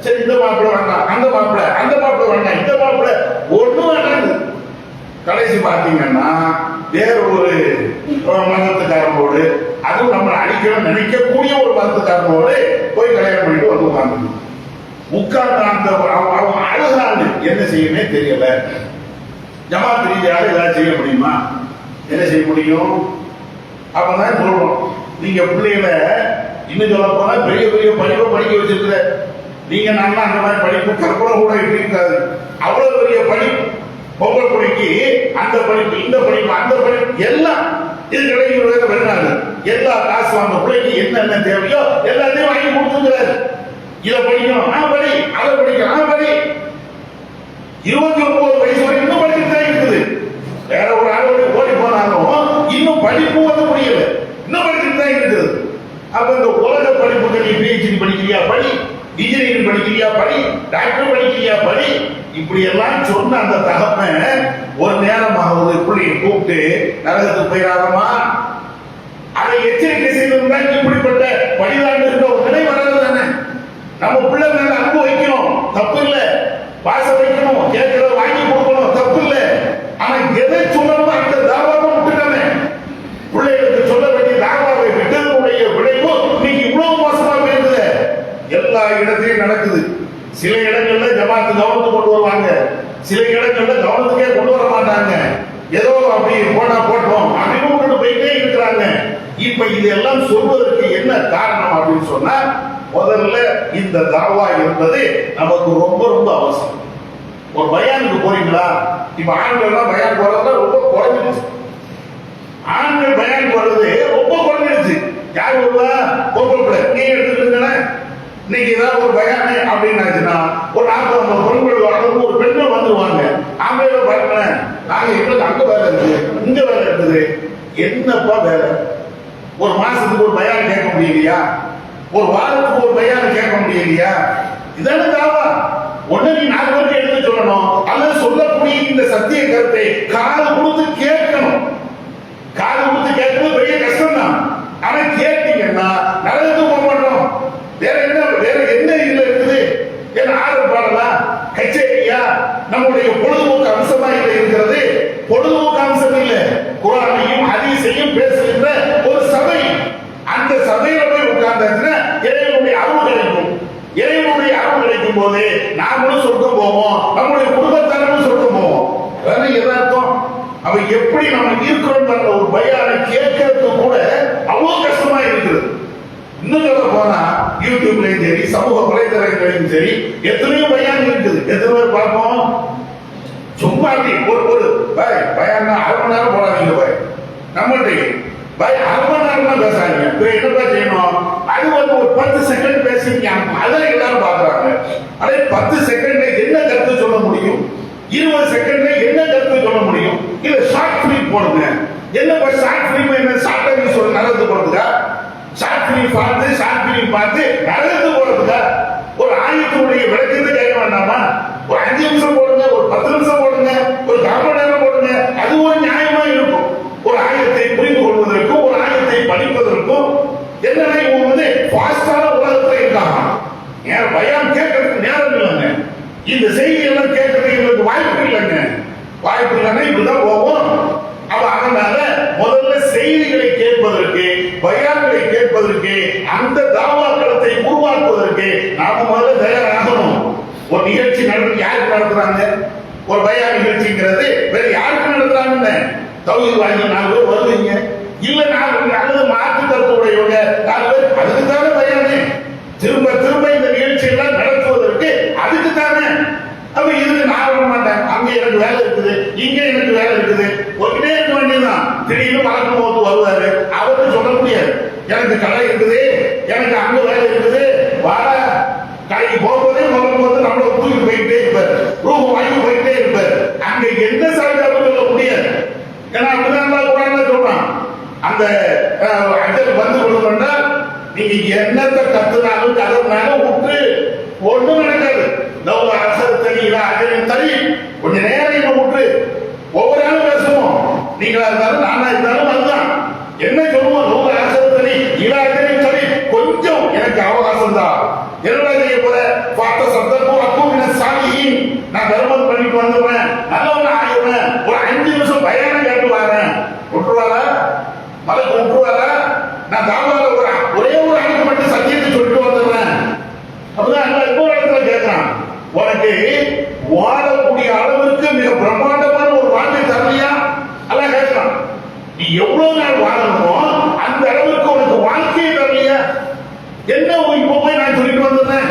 சரி இந்த மாப்பிள்ளை வேண்டாம், அந்த மாப்பிள்ளை வேண்டாம், இந்த மாப்பிள்ளை ஒண்ணு வேண்டாம். கடைசி பார்த்தீங்கன்னா வேற ஒரு மதத்துக்காரனோடு, அதுவும் நம்ம அடிக்கணும் நினைக்கக்கூடிய ஒரு மதத்துக்காரனோடு போய் கல்யாணம் பண்ணிட்டு வந்து உட்கார்ந்து அந்த அவங்க அழுகிறாங்க, என்ன செய்யணுமே தெரியல. ஜமாத் ரீதியாக ஏதாவது செய்ய முடியுமா? என்ன செய்ய முடியும்? அப்பதான் சொல்றோம், நீங்க பிள்ளைகளை இன்னும் சொல்ல போனா பெரிய பெரிய படிப்பை படிக்க வச்சிருக்கிற நீங்க, நல்லா அந்த மாதிரி படிப்பு கற்பனை கூட இருக்காது. அவ்வளவு பெரிய படிப்பு, பொங்கல் பிள்ளைக்கு அந்த படிப்பு இந்த படிப்பு அந்த படிப்பு எல்லாம் இதுக்கிடையில் வெளிநாடு எல்லா காசு வாங்க பிள்ளைக்கு என்னென்ன தேவையோ எல்லாத்தையும் வாங்கி கொடுத்துருக்கிறாரு. இதை படிக்கணும், நான் படி, அதை படிக்கணும், நான் படி. 29 வயசு வரைக்கும் இன்னும் படிச்சுட்டு தான் இருக்குது. வேற ஒரு ஆளோட ஓடி போனாலும் இன்னும் படிப்பு வந்து முடியல, இன்னும் படிச்சுட்டு தான் இருக்குது. அப்ப இந்த உலக படிப்புக்கு நீ PhD படிக்கிறியா படி, இன்ஜினியரிங் படிக்கிறியா படி, டாக்டர் படிக்கிறியா படி. இப்படி எல்லாம் சொன்ன அந்த தகப்பன் ஒரு நேரமாவது பிள்ளையை கூப்பிட்டு நரகத்துக்கு போயிடாதமா, அதை எச்சரிக்கை செய்திருந்தால் இப்படிப்பட்ட பழிதாண்டு இருக்க ஒரு நிலை வராது தானே. நம்ம பிள்ளை மேல அன்பு வைக்கணும், தப்பு இல்லை. பாசம் வைக்கணும், கேட்கிறத வாங்கி கொடுக்கணும், தப்பு இல்லை. ஆனா எதை சொல்லணும் அந்த தாவாவை விட்டுட்டானே. பிள்ளைகளுக்கு சொல்ல வேண்டிய தாவாவை விட்டதனுடைய விளைவு இன்னைக்கு இவ்வளவு மோசமா போயிருக்குது. எல்லா இடத்திலையும் நடக்குது. சில இடங்கள்ல ஜமாத்து கவனத்துக்கு கொண்டு வருவாங்க, சில இடங்கள்ல கவனத்துக்கே கொண்டு வர மாட்டாங்க. ஏதோ அப்படி போனா போட்டோம் அப்படின்னு கொண்டு போயிட்டே இருக்கிறாங்க. இப்ப இதெல்லாம் சொல்வதற்கு என்ன காரணம் அப்படின்னு சொன்னா, முதல்ல இந்த தாவா என்பது நமக்கு ரொம்ப ரொம்ப அவசியம். ஒரு பயானுக்கு போறீங்களா, இப்ப ஆண்கள்லாம் பயான் போறதுல ரொம்ப குறைஞ்சிருச்சு. ஆண்கள் பயான் போறது ரொம்ப குறைஞ்சிருச்சு. யார் வருவா? பொம்பளை. நீங்க எடுத்துக்கிட்டீங்கன்னா இன்னைக்கு ஏதாவது ஒரு பயானு அப்படின்னாச்சுன்னா ஒரு 40-50 பொருட்கள் வளர்ந்து ஒரு பெண்கள் வந்துருவாங்க. ஆம்பளை பாருங்க, நாங்க எங்களுக்கு அங்க வேலை இருக்குது, இங்க வேலை இருக்குது. என்னப்பா வேலை? ஒரு மாசத்துக்கு ஒரு பயான் கேட்க முடியலையா? ஒரு வாரத்துக்கு ஒரு பயான் கேட்க முடியலையா? இதான தாவா. ஒண்ணு நீ 4 பேருக்கு எடுத்து சொல்லணும், அல்லது சொல்லக்கூடிய இந்த சத்திய கருத்தை காது கொடுத்து கேட்கணும். காது கொடுத்து கேட்கறது பெரிய கஷ்டம் தான். ஆனா கேட்டீங்கன்னா நரகத்துக்கு போக மாட்டோம். வேற என்ன இதுல இருக்குது? ஏன்னா ஆர்டர் பாடலாம், கச்சேரியா, நம்முடைய பொழுதுபோக்கு அம்சமா இதுல இருக்கிறது. பொழுதுபோக்கு அம்சம் இல்ல, குர்ஆனையும் ஹதீஸையும் பேசுகின்ற ஒரு சபை. அந்த சபையில போய் உட்கார்ந்தா இறைவனுடைய அருள் கிடைக்கும். இறைவனுடைய அருள் கிடைக்கும் போது நாமளும் சொர்க்கம் போவோம், நம்முடைய குடும்பத்தாரும் சொர்க்கம் போவோம். வேற என்ன அர்த்தம்? அவ எப்படி நம்ம இருக்கிறோம் ஒரு பயானை கேட்கறது கூட அவ்வளவு கஷ்டமா இருக்குது. இன்னும் சொல்ல போனா யூடியூப்லயும் சரி, சமூக வலைதளங்களையும் சரி, எத்தனையோ பயான் இருக்குது. எத்தனை பேர் பார்ப்போம்? சும்மா ஒரு பயான் 1/2 மணி நேரம் போடாதீங்க பாய். நம்மள்கிட்ட பாய் 1/2 மணி நேரம் பேசுறாங்க. என்ன செய்யணும்? அது வந்து ஒரு 10 செகண்ட் பேசுறீங்க, அதான் எல்லாரும் பாக்குறாங்க. அதே 10 செகண்ட்ல என்ன கருத்து சொல்ல முடியும்? 20 செகண்ட்ல என்ன கருத்து சொல்ல முடியும்? இல்ல ஷார்ட் பிலிம் போடுங்க. என்ன ஷார்ட் பிலிம்? என்ன ஷார்ட் சொல்ல நடந்து போறதுக்கா? ஷார்ட் பிலிம் பார்த்து நடந்து போறதுக்கா? ஒரு ஆயத்தினுடைய விளக்கத்தை கேட்க வேண்டாமா? ஒரு 5 நிமிஷம் போடுங்க, ஒரு 10 நிமிஷம் போடுங்க, ஒரு 1/2 மணி நேரம் போடுங்க. அது ஒரு நியாயமா இருக்கும். ஒரு ஆயத்தை புரிந்து கொள்வதற்கும் ஒரு ஆயத்தை படிப்பதற்கும் என்னன்னா இவங்க வந்து பாஸ்டான உலகத்துல இருக்காங்க. ஏன் பயான் கேட்கறதுக்கு நேரம் இல்லைங்க. இந்த செய்தியெல்லாம் கேட்கறதுக்கு எங்களுக்கு வாய்ப்பு இல்லைங்க. வாய்ப்பு இல்லைன்னா இப்படிதான் போவோம். அப்ப அதனால முதல்ல செய்திகளை கேட்பதற்கு, பயான்களை கேட்பதற்கு, அந்த தாவாக்களத்தை உருவாக்குவதற்கு நாம முதல்ல தயாராகணும். ஒரு நிகழ்ச்சி யாருக்கு நடத்துறாங்க? ஒரு பயான் நிகழ்ச்சிங்கிறது வேற யாருக்கு நடத்துறாங்க? தௌஹீத் வாங்கி 4 பேர் வருவீங்க, இல்ல 4 பேர் அல்லது மாற்று கருத்து உடையவங்க 4 பேர். அதுக்கு தானே பயானு. திரும்ப திரும்ப இந்த நிகழ்ச்சி எல்லாம் நடத்துவதற்கு அதுக்கு தானே. அப்ப இதுக்கு நான் வர மாட்டேன், அங்க எனக்கு வேலை இருக்குது, இங்க எனக்கு வேலை இருக்குது, ஒருத்தே இருக்க வேண்டியதுதான். திடீர்னு வழக்கம் போது வருவாரு, அவருக்கு சொல்ல முடியாது எனக்கு கடை இருக்குது, எனக்கு அங்க வேலை இருக்குது. வார கடைக்கு போகும்போதே முதல் நம்மளை தூக்கிட்டு போயிட்டே இருப்பார், ரூம் வாங்கி போயிட்டே இருப்பார். அங்க என்ன சாப்பிட்டாலும் சொல்ல முடியாது. ஏன்னா அப்படிதான் குரான்ல சொல்றான். அந்த அஜல் வந்து கொள்ளுன்னா நீங்க என்னத்தை கத்துனாலும் கதறினாலும் விட்டு ஒன்றும் நடக்காது. லவ்ல அசர் தனியில அஜலின் தனி கொஞ்ச நேரம் இங்க விட்டு ஒவ்வொரு நாளும் பேசுவோம். நீங்களா இருந்தாலும் நானா இருந்தாலும் அதுதான் என்ன சொல்லுவோம். லவ்ல அசர் தனி இல அஜலின் தனி கொஞ்சம் எனக்கு அவகாசம் தான். என்னடா செய்ய போற? பார்த்த சப்தம் அக்கூமின சாலியின் நான் தர்மம் பண்ணிட்டு வந்துடுவேன், நல்லவன ஆயிடுவேன். ஒரு 5 நிமிஷம் பயானம் கேட்டு வரேன், விட்டுருவாரா? மலைக்கு விட்டுருவாரா? நான் தாவால ஒரே ஒரு அனுப்பு மட்டும் சத்தியத்தை சொல்லிட்டு வந்துடுறேன். அப்படிதான் இன்னொரு இடத்துல கேட்கிறான், உனக்கு வாழக்கூடிய அளவிற்கு மிக பிரம்மாண்டமான ஒரு வாழ்க்கை தரலையா? எல்லாம் கேட்கிறான். நீ எவ்வளவு நாள் வாழணுமோ அந்த அளவுக்கு உனக்கு வாழ்க்கையை தரலையா? என்ன இப்ப போய் நான் சொல்லிட்டு வந்துடுறேன்.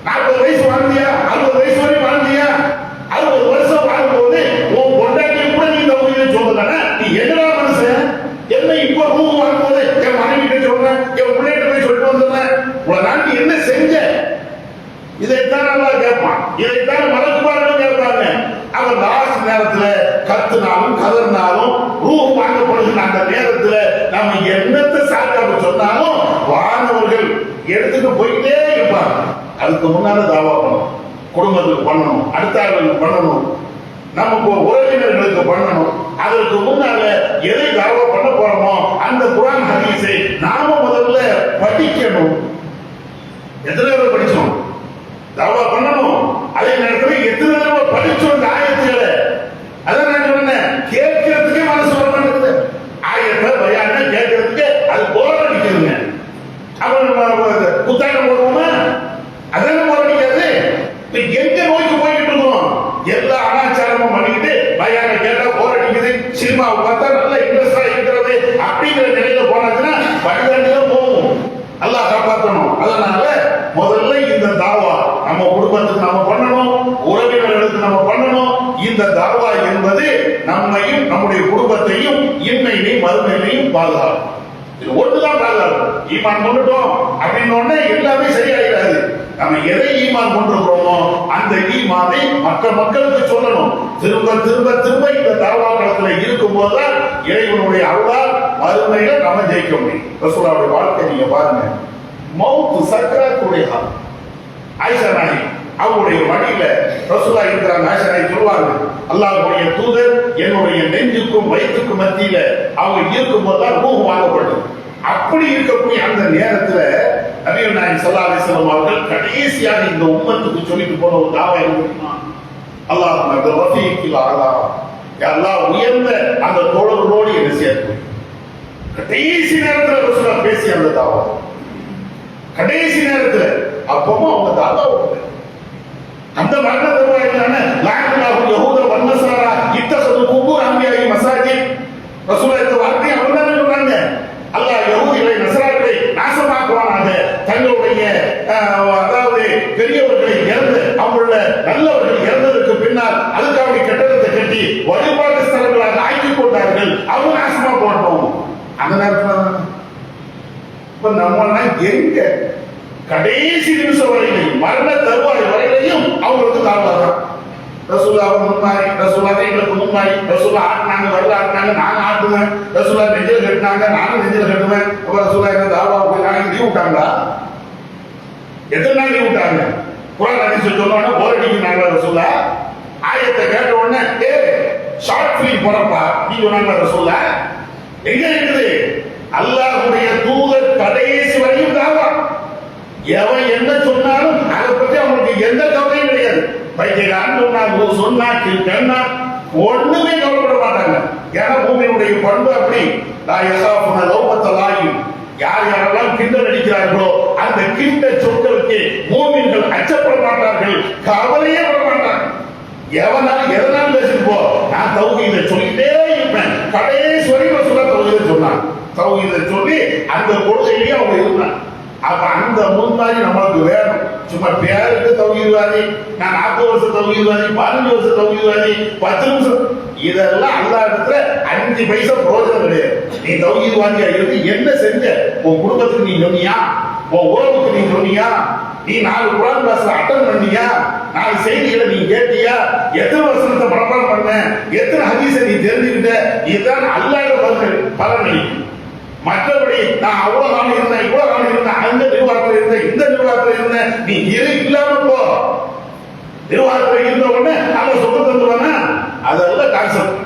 40 வயசு வாழ்ந்தியா? 60 வயசு வரை வாழ்ந்தியா? 60 வருஷம் வாழும்போது உன் பொண்டாட்டியை கூட நீ தகுதியில் சொல்லுதானே? நீ என்னடா மனுஷன்? என்ன இப்ப ரூம் வாங்கும்போது என் மனைவி கிட்ட சொல்றேன், என் பிள்ளைகிட்ட போய் சொல்லிட்டு வந்துடுறேன். உங்களை நான் என்ன செஞ்ச? இதைத்தான் நல்லா கேட்பான். இதைத்தான் மலக்குமாரனும் கேட்பாங்க. அவன் லாஸ்ட் நேரத்துல கத்துனாலும் கதறினாலும் ரூம் வாங்கப்படுகிற அந்த நேரத்துல நாம என்னத்தை சாப்பிட சொன்னாலும் வானவர்கள் எடுத்துட்டு போயிட்டே இருப்பாங்க. அதுக்கு முன்னால தாவா பண்ணணும், குடும்பத்துக்கு பண்ணணும், அடுத்த ஆளுக்கு பண்ணணும், நமக்கு உறவினர்களுக்கு பண்ணணும். அதற்கு முன்னால எதை தாவா பண்ண போறோமோ அந்த குர்ஆன் ஹதீஸை நாம முதல்ல படிக்கணும். எத்தனை தடவை படிச்சோம்? தாவா பண்ணணும். அதே நேரத்தில் எத்தனை தடவை படிச்சோம் இந்த ஆயத்துக்களை? அதான் நான் சொன்னேன், கேட்கறதுக்கே மனசு வர மாட்டேங்குது. ஆயத்தை பயான கேட்கறதுக்கு அது போர் அடிக்குதுங்க. அப்புறம் புத்தகம் போடுவோமா? அதான போர் அடிக்காது. எங்க நோய்க்கு போய்கிட்டு இருக்கோம்? எல்லா அனாச்சாரமும் பண்ணிக்கிட்டு பயான கேட்டா போர் அடிக்குது, சினிமாவை பார்த்தா நல்ல இன்ட்ரெஸ்டா இருக்கிறது அப்படிங்கிற நிலையில போனாச்சுன்னா படிதான் போகும். அல்லாஹ் காப்பாற்றணும். அதனால முதல்ல இந்த தாவா நம்ம குடும்பத்துக்கு நம்ம பண்ணணும், உறவினர்களுக்கு நம்ம பண்ணணும். இந்த தாவா என்பது நம்மையும் நம்முடைய குடும்பத்தையும் இன்மையிலையும் மறுமையிலையும் பாதுகாக்கும். இது ஒன்றுதான் பாதுகாக்கும். ஈமான் கொண்டுட்டோம் அப்படின்னு எல்லாமே சரியாயிடாது. நம்ம எதை ஈமான் கொண்டிருக்கிறோமோ அந்த ஈமானை மற்ற மக்களுக்கு சொல்லணும். திரும்ப திரும்ப திரும்ப இந்த தாவா களத்துல இருக்கும் போதுதான் இறைவனுடைய அருளால் மறுமையில நம்ம ஜெயிக்க முடியும். ரசூலுல்லாஹ்வுடைய வாழ்க்கை நீங்க பாருங்க. மௌத் சக்கராத்துடைய காலம். ஆயிஷா நாயகி அவருடைய மடியில ரசூலுல்லாஹ் இருக்கிறாங்க. ஆயிஷா நாயகி சொல்வாங்க, அல்லாஹ்வுடைய தூதர் என்னுடைய நெஞ்சுக்கும் வயிற்றுக்கும் மத்தியில அவங்க இருக்கும் போதுதான் ரூஹ் வாங்கப்பட்டது. அப்படி இருக்கக்கூடிய அந்த நேரத்துல நபிகள் நாயகம் ஸல்லல்லாஹு அலைஹி வஸல்லம் அவர்கள் கடைசியாக இந்த உம்மத்துக்கு சொல்லிட்டு போன ஒரு தாவா என்ன? அல்லாஹ் ரஃபீக்கில் அலா, அல்லாஹ் உயர்ந்த அந்த தோழர்களோடு என்ன சேர்த்து கடைசி நேரத்தில் ரசூலுல்லாஹ் பேசிய அந்த தாவா, கடைசி நேரத்தில் அப்பவும் அவங்க தாவா அந்த மரண தருவாயிலான லாக்னாஹு யஹூத வன்னஸாரா இத்தஸது குபூர் அன்பியாஹி மசாஜித். ரசூலுல்லாஹ் இந்த வார்த்தையை அவங்க தான் சொன்னாங்க. அல்லாஹ் யஹூதிகளை நஸராக்களை நாசமாக்குவானாக. தங்களுடைய அதாவது பெரியவர்களை இறந்து அவங்கள நல்லவர்கள் இறந்ததற்கு பின்னால் அதுக்காக கட்டடத்தை கட்டி வழிபாட்டு ஸ்தலங்களாக ஆக்கிக் கொண்டார்கள். அவங்க நாசமா போட்டோம். அந்த நேரத்தில் இப்ப நம்ம எங்க கடைசி நிமிஷம் வரையிலையும் மரண தருவாய் வரையிலையும் அவங்களுக்கு தாழ்வாதான். ரசூலுல்லாஹ் முன்னாடி, ரசூலுல்லாஹ் எங்களுக்கு முன்னாடி, ரசூலுல்லாஹ் ஆட்டினாங்க, வரல ஆட்டினாங்க, நானும் ஆட்டுவேன், ரசூலுல்லாஹ் நெஞ்சில் கட்டினாங்க, நானும் நெஞ்சில் கட்டுவேன். அப்ப ரசூலுல்லாஹ் என்ன தாவா போய் நாளைக்கு லீவ் விட்டாங்களா? எத்தனை நாள் லீவ் விட்டாங்க? குர்ஆன் ஹதீஸ் சொன்னோன்னா போர் அடிக்கிறாங்க. ரசூலுல்லாஹ் ஆயத்தை கேட்ட உடனே ஷார்ட் ஃபிலிம் போறப்பா நீ சொன்னாங்க. ரசூலுல்லாஹ் எங்க இருக்குது? அல்லாஹ்வுடைய தூதர் கடைசி வரையும் தாவா. எவன் என்ன சொன்னாலும் அதை பற்றி அவங்களுக்கு எந்த கவலையும் கிடையாது. பைத்தியக்காரன் சொன்னா கேட்டா ஒண்ணுமே கவலைப்பட மாட்டாங்க. ஏன்னா பூமியினுடைய பண்பு அப்படி. யார் யாரெல்லாம் கிண்டல் அடிக்கிறார்களோ அந்த கிண்ட சொற்களுக்கு மூமின்கள் அச்சப்பட மாட்டார்கள், கவலையே பட மாட்டாங்க. எவனாலும் எதனாலும் பேசிட்டு போ, நான் தௌஹீதை சொல்லிட்டே இருப்பேன். கடைசி வரைக்கும் சொல்ல தௌஹீதை சொன்னான். தௌஹீதை சொல்லி அந்த கொள்கையிலேயே அவங்க இருந்தாங்க. அப்ப அந்த முன்மாதிரி நம்மளுக்கு வேணும். சும்மா பேருக்கு தௌஹீத்வாதி, நான் 40 வருஷம் தௌஹீத்வாதி, 15 வருஷம் தௌஹீத்வாதி, 10 நிமிஷம், இதெல்லாம் அல்லாஹ் இடத்துல 5 பைசா பிரயோஜனம் கிடையாது. நீ தௌஹீத்வாதியா இருந்து என்ன செஞ்ச? உன் குடும்பத்துக்கு நீ சொன்னியா? உன் உறவுக்கு நீ சொன்னியா? நீ 4 குர்ஆன் கிளாஸ்ல அட்டெண்ட் பண்ணியா? 4 செய்திகளை நீ கேட்டியா? எத்தனை வருஷத்தை பிரபாரம் பண்ண? எத்தனை ஹதீஸை நீ தெரிஞ்சுக்கிட்ட? இதுதான் அல்லாஹ்வுடைய பலனளிக்கும். மற்றபடி நான் அவ்வளவு நாள் இருந்தேன், இவ்வளவு நாள் இருந்தேன், அந்த நிர்வாகத்தில் இருந்தேன், இந்த நிர்வாகத்தில் இருந்தேன், நீ இல்லாம போ. நிர்வாகத்தில் இருந்த உடனே அவங்க சொத்து தந்துவானா? அதெல்லாம் கான்செப்ட்.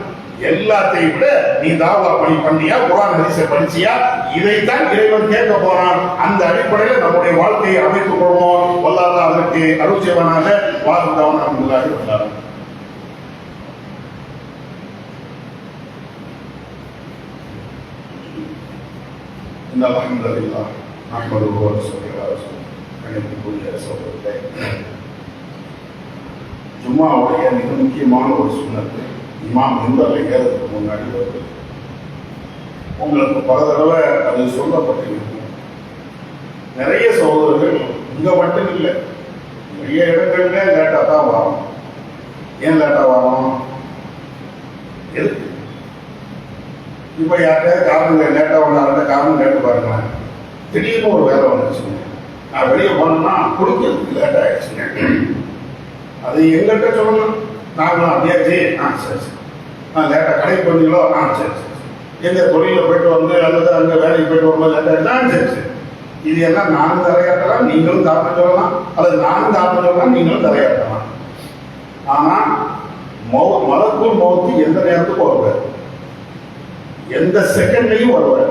எல்லாத்தையும் விட நீ தாவா பணி பண்ணியா, குர்ஆன் ஹதீஸை படிச்சியா? இதைத்தான் இறைவன் கேட்க போறான். அந்த அடிப்படையில் நம்முடைய வாழ்க்கையை அமைத்துக் கொள்வோம். வல்லாஹ் அதற்கு அருள் செய்வானாக. வாழ்ந்தவன் அல்ஹம்துலில்லாஹி ரப்பில் ஆலமீன். அல்ஹம்துலில்லாஹ் நஹ்மதுஹு வ நுஸல்லி அலா ரசூலிஹி கண்ணியத்துக்குரிய சகோதரர்களே, ஜும்மாவுடைய மிக முக்கியமான ஒரு சுன்னத்து இமாம் மிம்பர்ல ஏறதுக்கு முன்னாடி வருது. உங்களுக்கு பல தடவை அது சொல்லப்பட்டிருக்கும். நிறைய சகோதரர்கள் இங்க மட்டும் இல்லை, நிறைய இடங்கள்ல லேட்டா தான் வரும். ஏன் லேட்டா வரும்? எதுக்கு? இப்ப யார்கிட்ட காரணம் லேட்டா வந்தாருந்த காரணம் கேட்டு பாருங்களேன். திடீர்னு ஒரு வேலை வந்துச்சுங்க, நான் வெளியே போனோம்னா குடிக்கிறதுக்கு லேட் ஆயிடுச்சுங்க. அது எங்கிட்ட சொல்லணும். நாங்களும் அப்படியே சரி சரி லேட்டா கடைக்கு போனீங்களோ? சரி சரி. எங்க தொழில போயிட்டு வந்து அல்லது அங்க வேலைக்கு போயிட்டு வரும்போது லேட் ஆயிடுச்சா? சரி சரி. இது எல்லாம் நானும் தலையாட்டலாம், நீங்களும் காரணம் சொல்லலாம், அல்லது நானும் காரணம் சொல்லலாம், நீங்களும் தலையாட்டலாம். ஆனா மலக்குள் மௌத்து எந்த நேரத்துக்கும் வருவார், எந்த செகண்ட்லையும் வருவார்,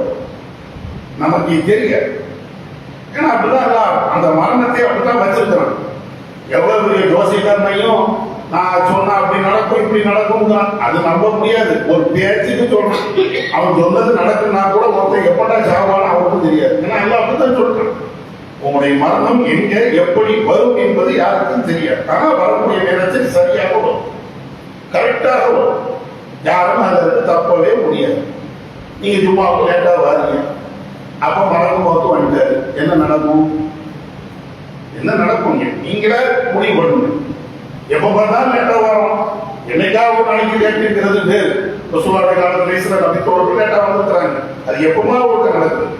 நமக்கு தெரியாது. ஏன்னா அப்படிதான் அந்த மரணத்தை அப்படிதான் வச்சிருக்கிறான். எவ்வளவு பெரிய ஜோசியக்காரனையும் நான் சொன்னா அப்படி நடக்கும் இப்படி நடக்கும் அது நம்ப முடியாது. ஒரு பேச்சுக்கு சொல்றான், அவன் சொன்னது நடக்குன்னா கூட ஒருத்தர் எப்படா சாவான அவருக்கும் தெரியாது. ஏன்னா எல்லாம் அப்படித்தான் சொல்றான். உங்களுடைய மரணம் எங்க எப்படி வரும் என்பது யாருக்கும் தெரியாது. ஆனா வரக்கூடிய நேரத்தில் சரியாக வரும், கரெக்டாக வரும். யாரும் அதற்கு தப்பவே முடியாது. நீங்க ஜும்மாவுக்கு லேட்டா வாரீங்க, அப்ப மரணம் போது வந்துட்டாரு, என்ன நடக்கும்? என்ன நடக்கும்? நீங்களே முடிவு பண்ணுங்க. எப்ப பார்த்தாலும் லேட்டா வரும். என்னைக்காவது ஒரு நாளைக்கு லேட்டுங்கிறது பேர். ரசூலுல்லாஹி காலத்துல பேசுற நபித்தோடு லேட்டா வந்துருக்காங்க, அது எப்பமா ஒருக்க நடக்குது.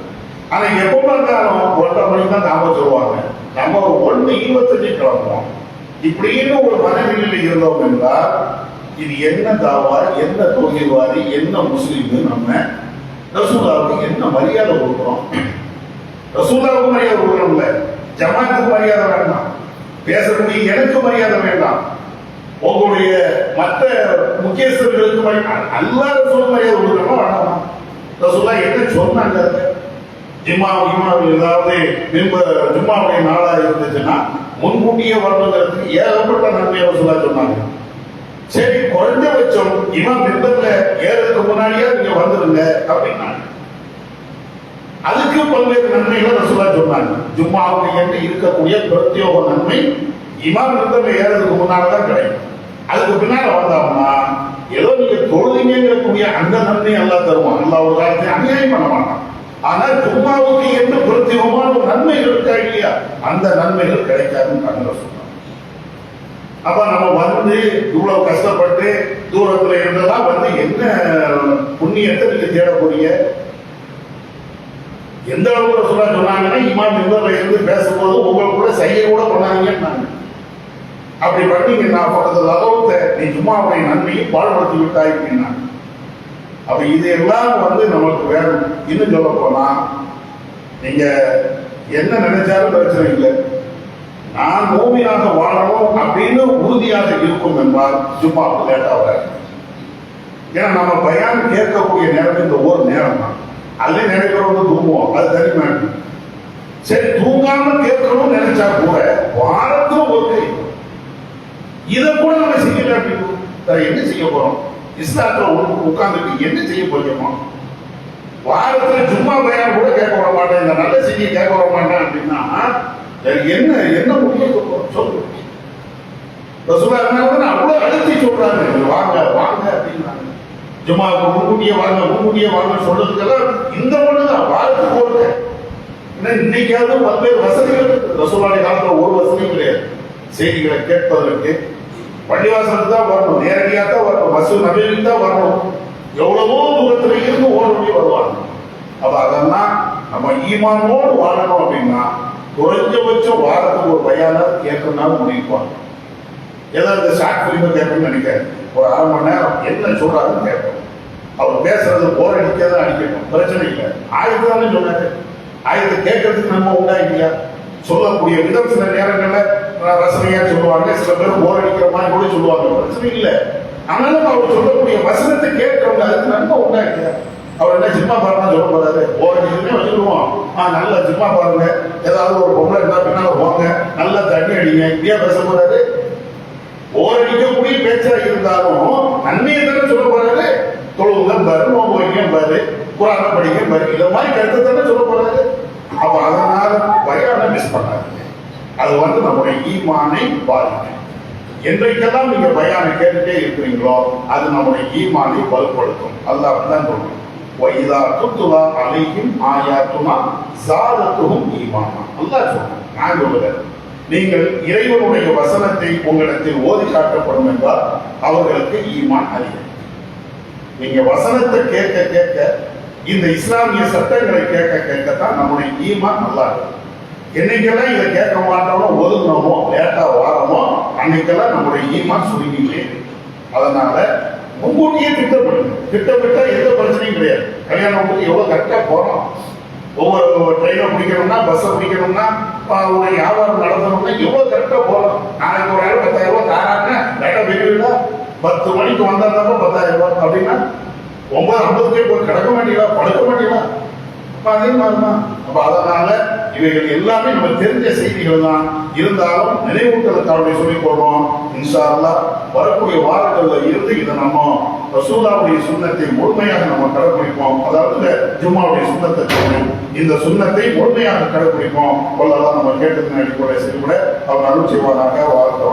ஆனா எப்பமா இருந்தாலும் 1:30 மணிக்கு தான் நாம சொல்லுவாங்க. நம்ம ஒரு 1:25 கிளம்புவோம். இப்படின்னு ஒரு மனநிலையில் இருந்தோம் என்றால் இது என்ன தாவா, என்ன தொழில்வாதி, என்ன முஸ்லீம், நம்ம ரசூலுல்லாஹ்வுக்கு என்ன மரியாதை கொடுக்கிறோம்? ரசூலுல்லாஹ்வுக்கு மரியாதை கொடுக்கிறோம்ல, ஜமாத்துக்கு மரியாதை வேண்டாம், பேசக்கூடிய எனக்கு மரியாதை வேண்டாம், உங்களுடைய மற்ற முக்கியஸ்தர்களுக்கு அல்லாஹ் ரசூலுக்கு மரியாதை கொடுக்கணும் வேண்டாமா? ரசூலுல்லாஹ் என்ன சொன்னாங்க? ஏதாவது ஜும்மாவுடைய நாளா இருந்துச்சுன்னா முன்கூட்டியே வரணுங்கிறதுக்கு ஏகப்பட்ட நன்மையை ரசூலுல்லாஹ் சொன்னாங்க. சரி, குறைஞ்சபட்சம் இமாம் மிம்பர்ல ஏறதுக்கு முன்னாடியே நீங்க வந்துருங்க அப்படின்னாங்க. அதுக்கு பல்வேறு நன்மைகளை ரசூலுல்லாஹ் சொன்னாங்க. ஜும்மாவுக்கு என்று இருக்கக்கூடிய பிரத்யோக நன்மை இமாம் மிம்பர்ல ஏறதுக்கு முன்னால்தான் கிடைக்கும். அதுக்கு பின்னால வந்தாங்கன்னா ஏதோ நீங்க தொழுதிங்கக்கூடிய அந்த நன்மை எல்லாம் தருவான். அல்லாஹ் ஒரு காலத்தை அநியாயம் பண்ண மாட்டான். ஆனால் ஜும்மாவுக்கு என்று பிரத்யோகமான ஒரு நன்மைகள் இருக்கா இல்லையா, அந்த நன்மைகள் கிடைக்காதுன்னு சொல்றாங்க. அப்ப நம்ம வந்து இவ்வளவு கஷ்டப்பட்டு தூரத்துல இருந்தெல்லாம் வந்து என்ன புண்ணியத்தை நீங்க தேட போறீங்க? எந்த அளவுக்கு சொன்னாங்கன்னா இமாம் மிம்பர்ல இருந்து பேசும்போது உங்களுக்கு கூட செய்ய கூட பண்ணாங்கன்னு அப்படி பண்ணீங்கன்னா அளவுக்கு நீ ஜும்மாவுடைய நன்மையை பாடுபடுத்தி விட்டாய் அப்படின்னா. அப்ப இது எல்லாம் வந்து நமக்கு வேணும். இன்னும் சொல்ல போனா நீங்க என்ன நினைச்சாலும் பிரச்சனை இல்லை, நான் மூமியாக வாழணும் அப்படின்னு உறுதியாக இருக்கும் என்றால் ஜும்மாவுக்கு லேட்டா வர. ஏன்னா நம்ம பயான் கேட்கக்கூடிய நேரம் இந்த ஒரு நேரம் தான். அதே நினைக்கிறவங்க தூங்குவோம், அது தனி மேடம். சரி, தூங்காம கேட்கணும்னு நினைச்சா கூட வாரத்தும் ஒரு இதை கூட நம்ம செய்யல அப்படின்னு என்ன செய்ய போறோம்? இஸ்லாத்துல உட்கார்ந்துட்டு என்ன செய்ய போறோமோ? வாரத்துல சும்மா பயான் கூட கேட்க வர மாட்டேன், இந்த நல்ல செய்தியை கேட்க வர மாட்டேன் அப்படின்னா என்ன என்ன முடியும் சொல்லு. அவ்வளவு அழுத்தி சொல்றாங்க, வாங்க வாங்க அப்படின்னாங்க. ஜும்மாவுக்கு முன்கூட்டியே வாங்க முன்கூட்டியே வாங்க சொல்றதுக்கெல்லாம் இந்த ஒண்ணுதான் வாரத்துக்கு ஒரு. இன்னைக்காவது பல்வேறு வசதிகள் ரசூலுல்லாஹி காலத்துல ஒரு வசதியும் கிடையாது. செய்திகளை கேட்பதற்கு பள்ளிவாசலுக்கு தான் வரணும், நேரடியாக தான் வரணும், மசூத் நபிக்கு தான் வரணும். எவ்வளவோ தூரத்துல இருந்து ஓடி வருவாங்க. அப்ப அதெல்லாம் நம்ம ஈமானோடு வாழணும் அப்படின்னா குறைஞ்சபட்சம் வாரத்துக்கு ஒரு பையனா கேட்கறதுனால முடிப்பாங்க. ஏதாவது ஷார்ட் பிலிமை கேட்கணும்னு நினைக்காது, ஒரு 1/2 மணி நேரம் என்ன சொல்றாருன்னு கேட்போம். அவர் பேசுறது போர் அடிக்கதான் அடிக்கணும், பிரச்சனை இல்லை. ஆயுதம் தானே சொன்னாரு, ஆயுதத்தை கேட்கறதுக்கு நம்ம உண்டா இல்லையா? சொல்லக்கூடிய விதம் சில நேரங்கள்ல ரசனையா சொல்லுவாங்க, சில பேர் போர் அடிக்கிற மாதிரி கூட சொல்லுவாங்க, பிரச்சனை இல்லை. ஆனாலும் அவர் சொல்லக்கூடிய வசனத்தை கேட்கிறவங்க அதுக்கு நன்மை உண்டா இல்லையா? அவர் என்ன ஜிம்மா பாருங்க சொல்ல போறாரு, போர் அடிச்சுன்னே வச்சுருவோம். நல்லா ஜிம்மா பாருங்க, ஏதாவது ஒரு பொம்பளை இருந்தா பின்னால போங்க, நல்லா தண்ணி அடிங்க, இப்படியா பேச போறாரு? போர் அடிக்கக்கூடிய பேச்சா இருந்தாலும் நன்மையை தானே சொல்ல போறாரு. தொழுவுங்க பாரு, நோம்பு வைங்க பாரு, குரான படிங்க பாரு, இந்த மாதிரி கருத்தை தானே சொல்ல போறாரு. அப்ப அதனால பயான மிஸ் பண்ணாதீங்க. அது வந்து நம்முடைய ஈமானை பாதிக்கும். என்றைக்கெல்லாம் நீங்க பயானை கேட்டுட்டே இருக்கிறீங்களோ அது நம்முடைய ஈமானை வலுப்படுத்தும். அல்லாஹ் அப்படிதான் சொல்றோம், வைதா துத்துலா அலைஹிம் ஆயாத்துனா ஸாதத்துஹும் ஈமானா. அல்லாஹ் சொல்றான், நான் சொல்லுறேன், நீங்கள் இறைவனுடைய வசனத்தை உங்களிடத்தில் ஓதி காட்டப்படும் என்றால் அவர்களுக்கு ஈமான் அதிகம். நீங்க வசனத்தை கேட்க கேட்க, இந்த இஸ்லாமிய சட்டங்களை கேட்க கேட்கத்தான் நம்முடைய ஈமான் நல்லா இருக்கும். என்னைக்கெல்லாம் இதை கேட்க மாட்டோமோ, ஒதுங்கணுமோ, லேட்டா வாரமோ, அன்னைக்கெல்லாம் நம்முடைய ஈமான் சுருங்கிட்டே. அதனால முன்கூட்டியே திட்டமிட்டா எந்த பிரச்சனையும் கிடையாது. கல்யாணம் எவ்வளவு கரெக்டா போறோம், ஒவ்வொரு ட்ரெயினை பிடிக்கணும்னா, பஸ்ஸை பிடிக்கணும்னா, ஒரு வியாபாரம் நடத்தணும்னா எவ்வளவு கரெக்டா போகணும். நாளைக்கு ஒரு 10,000 ரூபாய் தாராங்கன்னா லைட்டா பெரியவில்லை, 10 மணிக்கு வந்தாருந்தப்ப 10,000 ரூபாய் அப்படின்னா 9:50 போய் கிடக்க மாட்டீங்களா, படுக்க மாட்டீங்களா? அதே மாதிரிதான். அப்ப அதனால இவைகள் எல்லாமே நம்ம தெரிஞ்ச செய்திகள் தான். இருந்தாலும் நினைவூட்டலுக்காக சொல்லிக் கொள்றோம். இன்ஷா அல்லாஹ் வரக்கூடிய வாரங்கள்ல இருந்து இதை நம்ம ரசூலுல்லாஹ்வுடைய சுன்னத்தை முழுமையாக நம்ம கடைபிடிப்போம். அதாவது இந்த ஜும்மாவுடைய சுன்னத்தை சொன்னோம், இந்த சுன்னத்தை முழுமையாக கடைபிடிப்போம். கொள்ளலாம் நம்ம கேட்டதன் அடிப்படை செய்யக்கூட அவர் அருள் செய்வாராக வாழ்க்கை